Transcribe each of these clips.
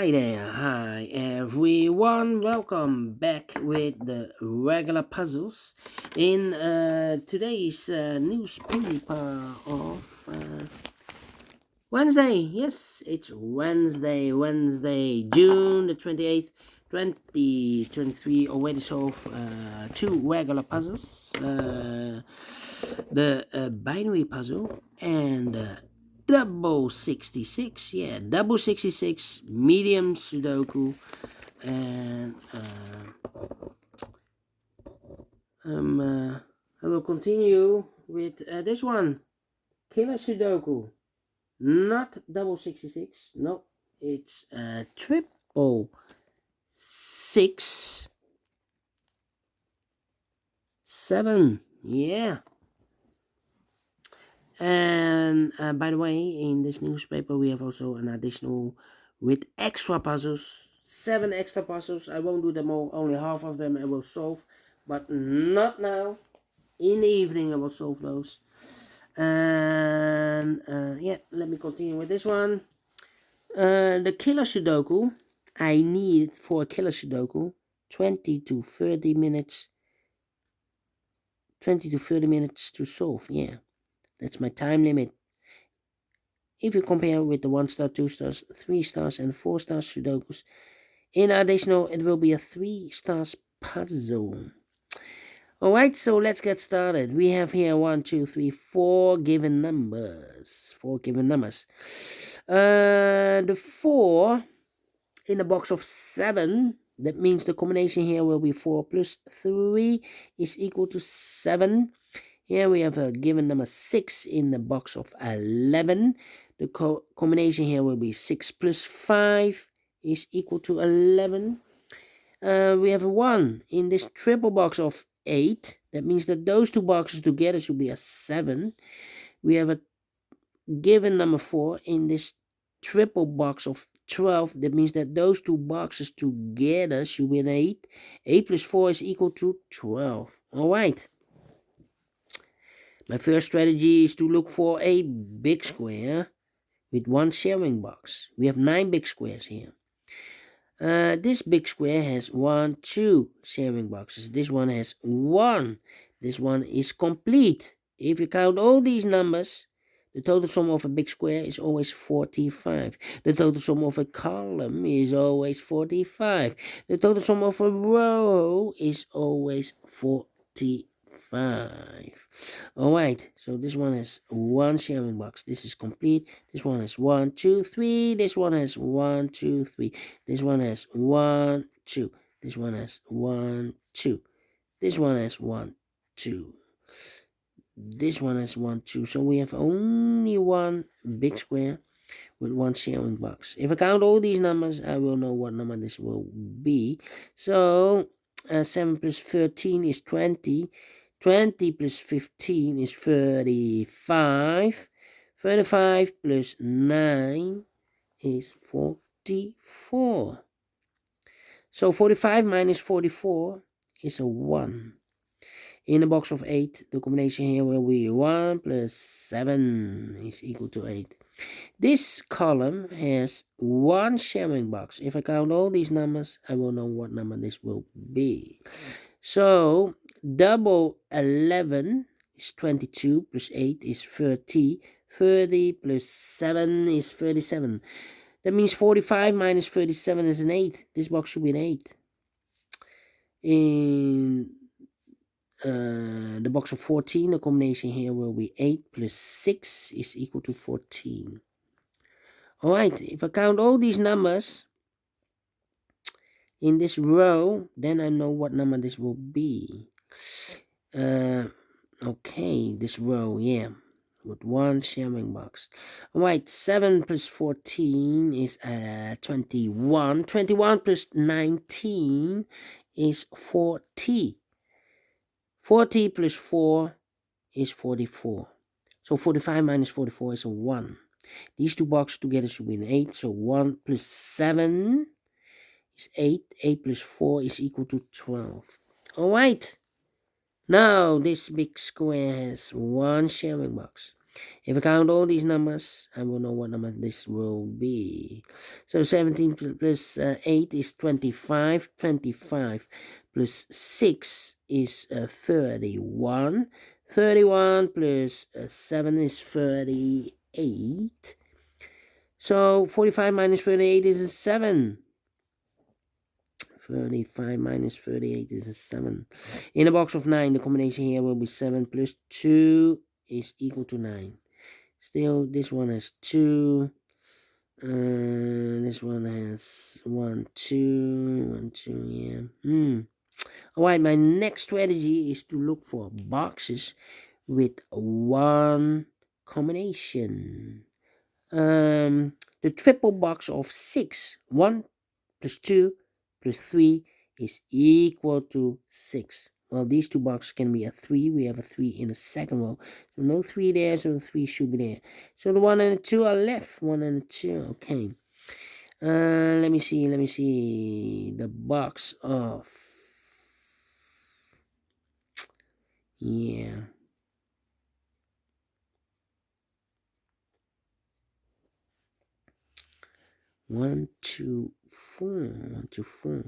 Hi there, hi everyone, welcome back with the regular puzzles in today's newspaper of Wednesday. Yes, it's Wednesday, June the 28th, 2023. Already solved two regular puzzles, the binary puzzle and double 66, yeah, double 66 medium Sudoku, and I will continue with this one, Killer Sudoku, not double 66, no, it's triple 6 7, yeah. And by the way, in this newspaper we have also an additional with extra puzzles, 7 extra puzzles. I won't do them all, only half of them I will solve, but not now. In the evening I will solve those. And yeah, let me continue with this one. The Killer Sudoku, I need for a Killer Sudoku 20 to 30 minutes to solve. Yeah, that's my time limit. If you compare with the 1 star, 2 stars, 3 stars and 4 stars Sudokus, in additional it will be a 3 stars puzzle. Alright, so let's get started. We have here 1, 2, 3, 4 given numbers. The 4 in the box of 7, that means the combination here will be 4 plus 3 is equal to 7. Here we have a given number 6 in the box of 11. The combination here will be 6 plus 5 is equal to 11. We have a 1 in this triple box of 8. That means that those two boxes together should be a 7. We have a given number 4 in this triple box of 12. That means that those two boxes together should be an 8. 8 plus 4 is equal to 12. Alright. My first strategy is to look for a big square with one sharing box. We have 9 big squares here. This big square has 1, 2 sharing boxes. This one has 1. This one is complete. If you count all these numbers, the total sum of a big square is always 45. The total sum of a column is always 45. The total sum of a row is always 45. Alright, so this one has 1 sharing box. This is complete. This one has 1, 2, 3. This one has 1, 2, 3. This one has 1, 2. This one has 1, 2. This one has 1, 2. This one has 1, 2. So we have only one big square with 1 sharing box. If I count all these numbers, I will know what number this will be. So 7 plus 13 is 20. 20 plus 15 is 35. 35 plus 9 is 44. So 45 minus 44 is a 1. In a box of 8, the combination here will be 1 plus 7 is equal to 8. This column has 1 sharing box. If I count all these numbers, I will know what number this will be. So double 11 is 22 plus 8 is 30. 30 plus 7 is 37. That means 45 minus 37 is an 8. This box should be an 8. In the box of 14, the combination here will be 8 plus 6 is equal to 14. Alright, if I count all these numbers in this row, then I know what number this will be. Okay, this row, yeah, with 1 sharing box. Alright, 7 plus 14 is 21. 21 plus 19 is 40. 40 plus 4 is 44. So 45 minus 44 is a 1. These two boxes together should be an 8. So 1 plus 7 is 8. 8 plus 4 is equal to 12. Alright. Now this big square has 1 sharing box. If I count all these numbers, I will know what number this will be. So 17 plus 8 is 25. 25 plus 6 is 31. 31 plus 7 is 38. So 45 minus 38 is a 7. 35 minus 38 is a 7. In a box of 9, the combination here will be 7 plus 2 is equal to 9. Still, this one has 2. This one has 1, 2, 1, 2, yeah. Alright, my next strategy is to look for boxes with one combination. The triple box of 6. 1 plus 2 plus 3 is equal to 6. Well, these two boxes can be a 3. We have a 3 in the second row. So no 3 there, so the 3 should be there. So the 1 and the 2 are left. 1 and the 2, okay. Let me see. The box of... Yeah. One, two, four. 1, 2, 4.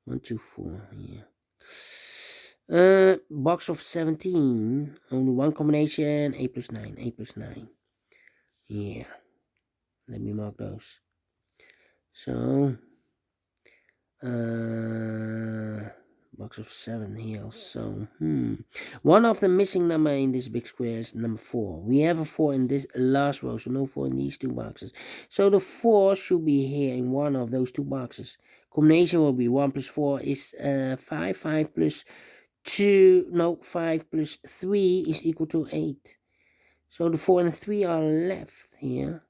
1, 2, 4. Yeah. Box of 17. Only one combination. 8 plus 9. 8 plus 9. Yeah. Let me mark those. So, box of 7 here. So, one of the missing number in this big square is number 4. We have a 4 in this last row, so no 4 in these two boxes. So the 4 should be here in one of those two boxes. Combination will be 1 plus 4 is 5. 5 plus 2, no, 5 plus 3 is equal to 8. So the 4 and the 3 are left here.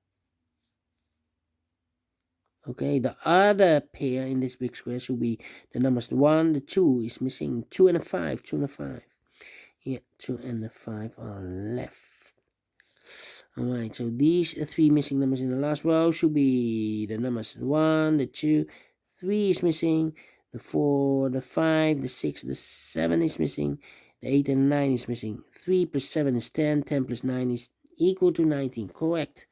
Okay, the other pair in this big square should be the numbers. The 1, the 2 is missing. 2 and a 5. 2 and a 5. Yeah, 2 and the 5 are left. Alright, so these 3 missing numbers in the last row should be the numbers. The 1, the 2, 3 is missing. The 4, the 5, the 6, the 7 is missing. The 8 and 9 is missing. 3 plus 7 is 10. 10 plus 9 is equal to 19. Correct.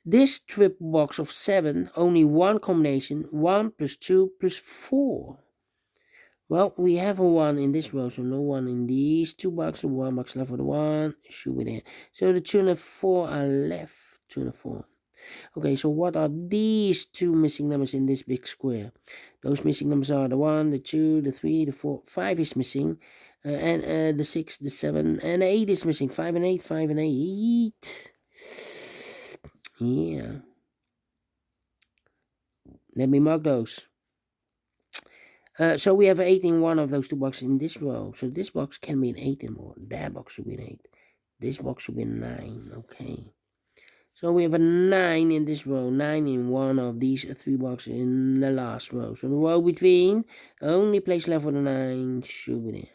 This triple box of 7, only one combination, 1 plus 2 plus 4. Well, we have a 1 in this row, so no 1 in these two boxes. 1 box left for the 1, should be there. So the 2 and the 4 are left. 2 and the 4. Okay, so what are these two missing numbers in this big square? Those missing numbers are the 1, the 2, the 3, the 4, 5 is missing. And the 6, the 7, and the 8 is missing. 5 and 8, 5 and 8. Yeah. Let me mark those. So we have 8 in one of those two boxes in this row. So this box can be an 8 and more. That box should be an 8. This box should be a 9. Okay. So we have a 9 in this row. 9 in one of these 3 boxes in the last row. So the row between, only place left for the 9 should be there.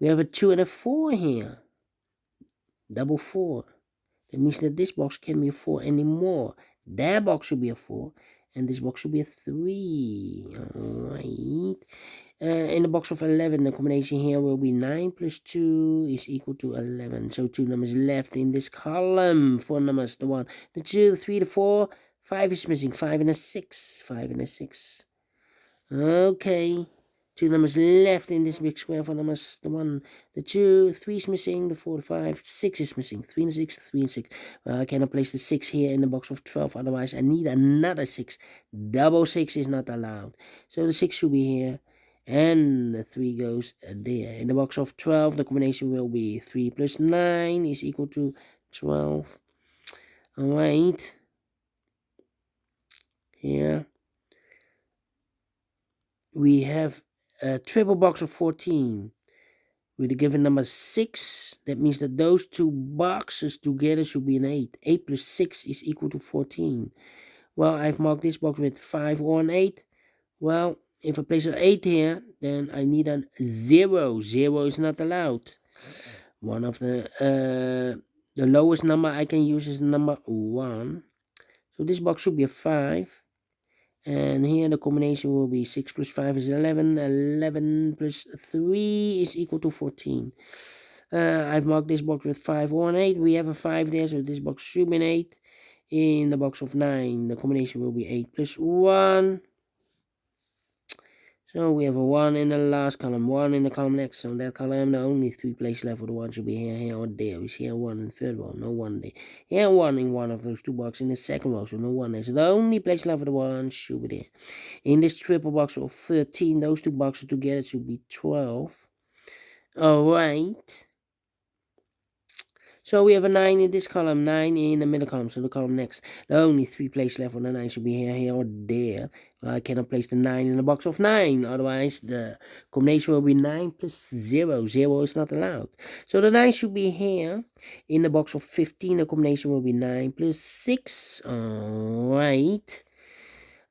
We have a 2 and a 4 here. Double 4. That means that this box can be a 4 anymore. That box should be a 4. And this box should be a 3. Alright. In the box of 11, the combination here will be 9 plus 2 is equal to 11. So 2 numbers left in this column. 4 numbers. The 1, the 2, the 3, the 4. 5 is missing. 5 and a 6. 5 and a 6. Okay. 2 numbers left in this big square. 4 numbers. The 1, the 2, 3 is missing. The 4, the 5, 6 is missing. 3 and 6, 3 and 6. Well, I cannot place the 6 here in the box of 12. Otherwise, I need another 6. Double 6 is not allowed. So the 6 should be here. And the 3 goes there. In the box of 12, the combination will be 3 plus 9 is equal to 12. Alright. Here. We have a triple box of 14 with the given number 6. That means that those two boxes together should be an 8. 8 plus 6 is equal to 14. Well, I've marked this box with 5 or an 8. Well, if I place an 8 here, then I need a 0. 0 is not allowed. One of the lowest number I can use is the number 1. So this box should be a 5. And here the combination will be 6 plus 5 is 11. 11 plus 3 is equal to 14. I've marked this box with 5 or an 8. We have a 5 there, so this box should be an 8. In the box of 9, the combination will be 8 plus 1. So we have a 1 in the last column, 1 in the column next. So in that column, the only 3 places left for the 1 should be here, here, or there. We see here 1 in the third row, no 1 there. Here 1 in one of those 2 boxes in the second row, so no 1 there. So the only place left for the 1 should be there. In this triple box of 13, those 2 boxes together should be 12. Alright. So we have a 9 in this column, 9 in the middle column, so the column next. The only 3 places left for the 9 should be here, here, or there. I cannot place the 9 in the box of 9, otherwise the combination will be 9 plus 0. 0 is not allowed. So the 9 should be here. In the box of 15, the combination will be 9 plus 6. Alright.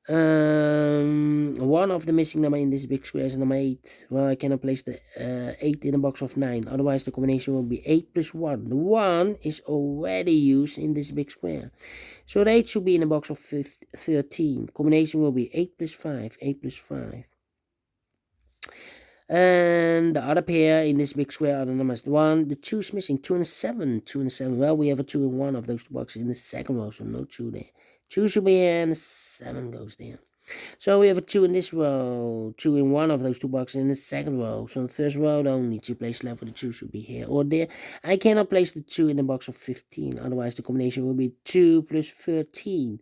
One of the missing number in this big square is number 8. Well, I cannot place the 8 in the box of 9, otherwise the combination will be 8 plus 1. The 1 is already used in this big square, so the 8 should be in the box of 13. Combination will be 8 plus 5, 8 plus 5. And the other pair in this big square are the numbers 1, the 2 is missing, 2 and 7, 2 and 7. Well, we have a 2 in one of those 2 boxes in the second row, so no 2 there. 2 should be here, and the 7 goes there. So we have a 2 in this row, 2 in one of those 2 boxes in the second row. So in the first row, the only 2 places left for the 2 should be here or there. I cannot place the 2 in the box of 15, otherwise the combination will be 2 plus 13.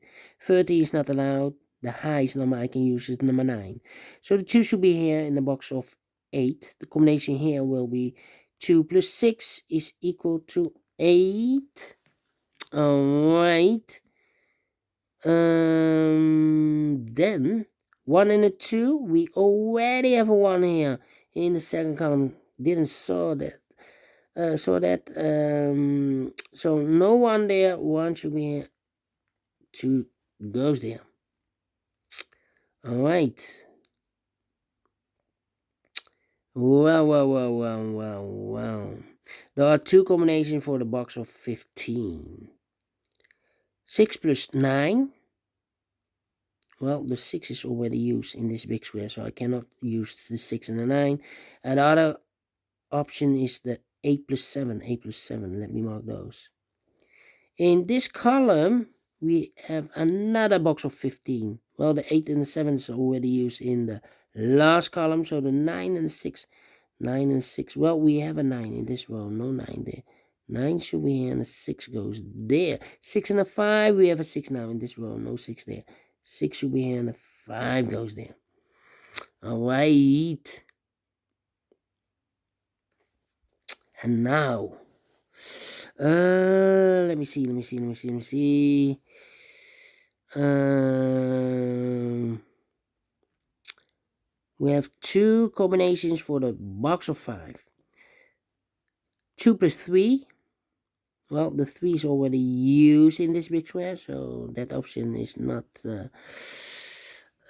13 is not allowed. The highest number I can use is number 9. So the 2 should be here in the box of 8. The combination here will be 2 plus 6 is equal to 8. Alright. Then 1 and a 2, we already have a 1 here in the second column. Didn't saw that. So no 1 there. 1 should be here. 2 goes there. All right. Well. There are 2 combinations for the box of 15. 6 plus 9. Well, the 6 is already used in this big square, so I cannot use the 6 and the 9. And the other option is the 8 plus 7. 8 plus 7. Let me mark those. In this column, we have another box of 15. Well, the 8 and the 7 is already used in the last column, so the 9 and the 6. 9 and 6. Well, we have a 9 in this row. No 9 there. 9 should be here, and a 6 goes there. 6 and a 5. We have a 6 now in this row. No 6 there. 6 should be here, and a 5 goes there. Alright. And now, let me see. We have 2 combinations for the box of 5. 2 plus 3. Well, the 3 is already used in this big square, so that option is not,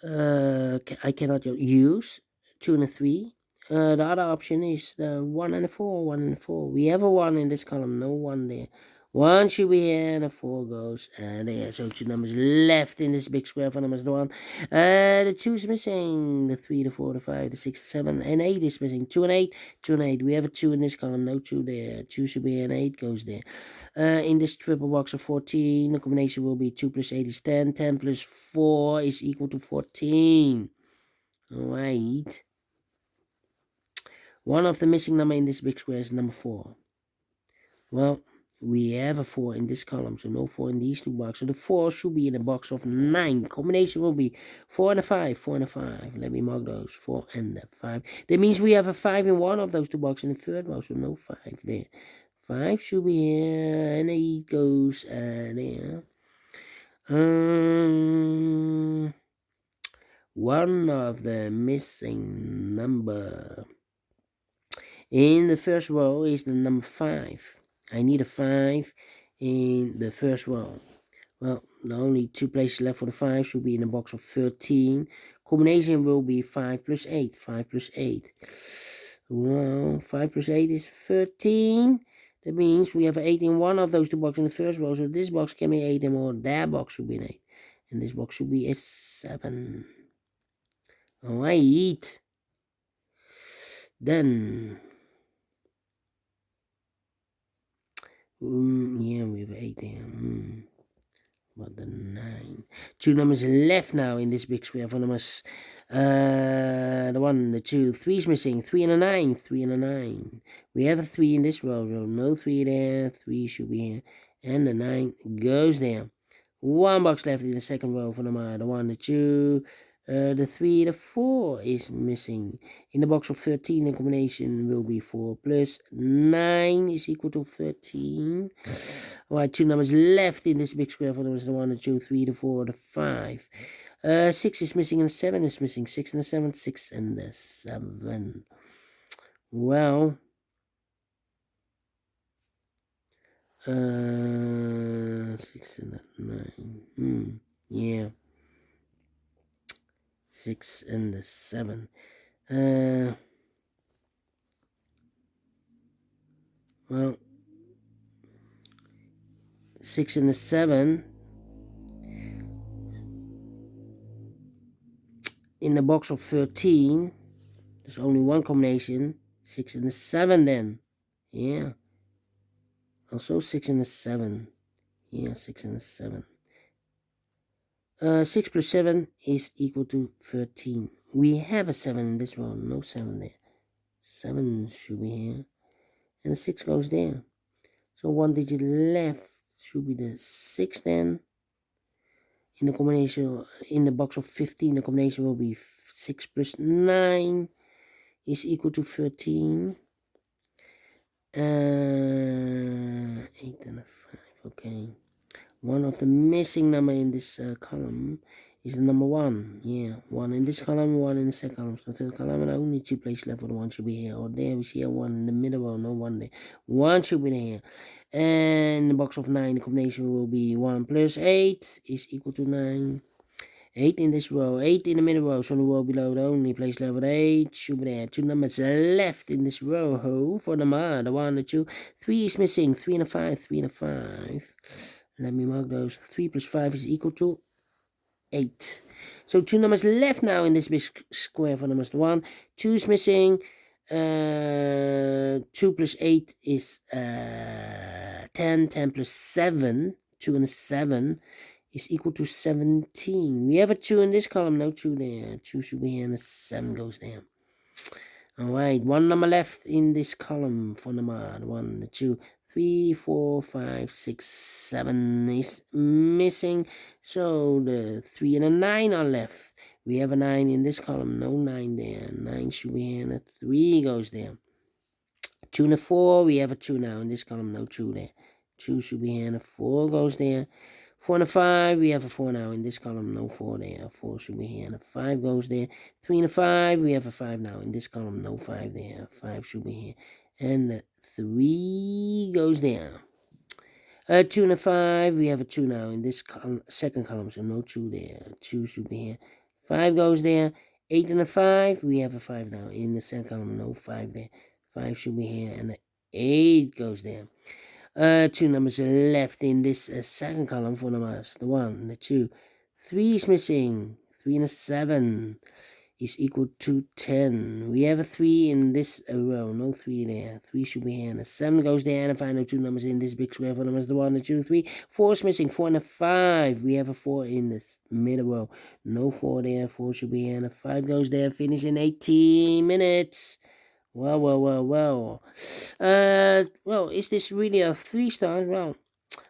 I cannot use 2 and a 3. The other option is the 1 and a 4, 1 and a 4. We have a 1 in this column, no 1 there. 1 should be here, and a 4 goes there. So 2 numbers left in this big square for numbers 1. The 2 is missing. The 3, the 4, the 5, the 6, the 7, and 8 is missing. 2 and 8, 2 and 8. We have a 2 in this column, no 2 there. 2 should be here, and 8 goes there. In this triple box of 14, the combination will be 2 plus 8 is 10. 10 plus 4 is equal to 14. Alright. One of the missing number in this big square is number 4. Well, we have a 4 in this column, so no 4 in these 2 boxes. So the 4 should be in a box of 9. Combination will be 4 and a 5, 4 and a 5. Let me mark those, 4 and a 5. That means we have a 5 in one of those 2 boxes in the third row, so no 5 there. 5 should be here, and 8 goes there. One of the missing number in the first row is the number 5. I need a 5 in the first row. Well, the only 2 places left for the 5 should be in the box of 13. Combination will be 5 plus 8. 5 plus 8. Well, 5 plus 8 is 13. That means we have 8 in one of those 2 boxes in the first row. So this box can be 8 and more. That box should be an 8. And this box should be a 7. Alright. Then Yeah, we have 8 there. But the 9. 2 numbers left now in this big square for numbers. The 1, the 2, 3 is missing. 3 and a 9. 3 and a 9. We have a 3 in this row, so no 3 there. 3 should be here. And the 9 goes there. 1 box left in the second row for number. The 1, the 2, the 3, the 4 is missing. In the box of 13, the combination will be 4 plus 9 is equal to 13. Alright, 2 numbers left in this big square for numbers. The 1, the 2, 3, the 4, the 5. 6 is missing and 7 is missing. 6 and the 7, 6 and the 7. Well, 6 and the 9. Yeah. 6 and the 7. Well, 6 and the 7. In the box of 13, there's only one combination. 6 and the 7 then. Yeah. Also 6 and the 7. Yeah, 6 and the 7. 6 plus 7 is equal to 13. We have a 7 in this one. No 7 there. 7 should be here. And the 6 goes there. So 1 digit left should be the 6 then. In the combination, in the box of 15, the combination will be 6 plus 9 is equal to 13. 8 and a 5, okay. One of the missing number in this column is the number 1. Yeah, 1 in this column, 1 in the second column. So the first column, and only 2 places left for the 1 should be here. Or there, we see a 1 in the middle, well, no 1 there. 1 should be there. And in the box of 9, the combination will be 1 plus 8 is equal to 9. 8 in this row, 8 in the middle row, so the row below the only place left 8 should be there. 2 numbers left in this row for the 1, the 2, 3 is missing. 3 and a 5, 3 and a 5. Let me mark those. 3 plus 5 is equal to 8. So 2 numbers left now in this big square for numbers 1. 2 is missing. 2 plus 8 is 10. 10 plus 7, 2 and a 7 is equal to 17. We have a 2 in this column, no 2 there. 2 should be here and a 7 goes there. Alright, 1 number left in this column for number 1, the 2, 3, 4, 5, 6, 7 is missing. So the 3 and a 9 are left. We have a 9 in this column, no 9 there. 9 should be here and a 3 goes there. 2 and a 4, we have a 2 now in this column, no 2 there. 2 should be here and a 4 goes there. 4 and a 5, we have a 4 now in this column, no 4 there. 4 should be here and a 5 goes there. 3 and a 5, we have a 5 now in this column, no 5 there. 5 should be here and the 3 goes there. 2 and a 5, we have a 2 now in this second column, so no 2 there. 2 should be here. 5 goes there. 8 and a 5, we have a 5 now in the second column, no 5 there. 5 should be here and the 8 goes there. 2 numbers left in this second column for numbers. The 1, the 2, 3 is missing. 3 and a 7 is equal to 10. We have a 3 in this row, no 3 there. 3 should be here and a 7 goes there. And the final 2 numbers in this big square for numbers. The 1, the 2, 3, 4 is missing. 4 and a 5. We have a 4 in this middle row, no 4 there. 4 should be here and a 5 goes there. Finish in 18 minutes. Well, is this really a 3-star? Well,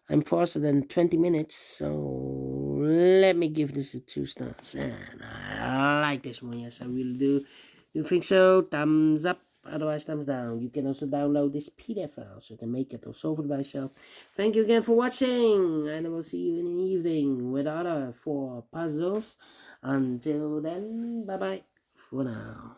I'm faster than 20 minutes, so let me give this a 2 stars. And I like this one, yes, I really do. You think so? Thumbs up, otherwise thumbs down. You can also download this PDF file, so you can make it or solve it by yourself. Thank you again for watching, and I will see you in the evening with other 4 puzzles. Until then, bye-bye for now.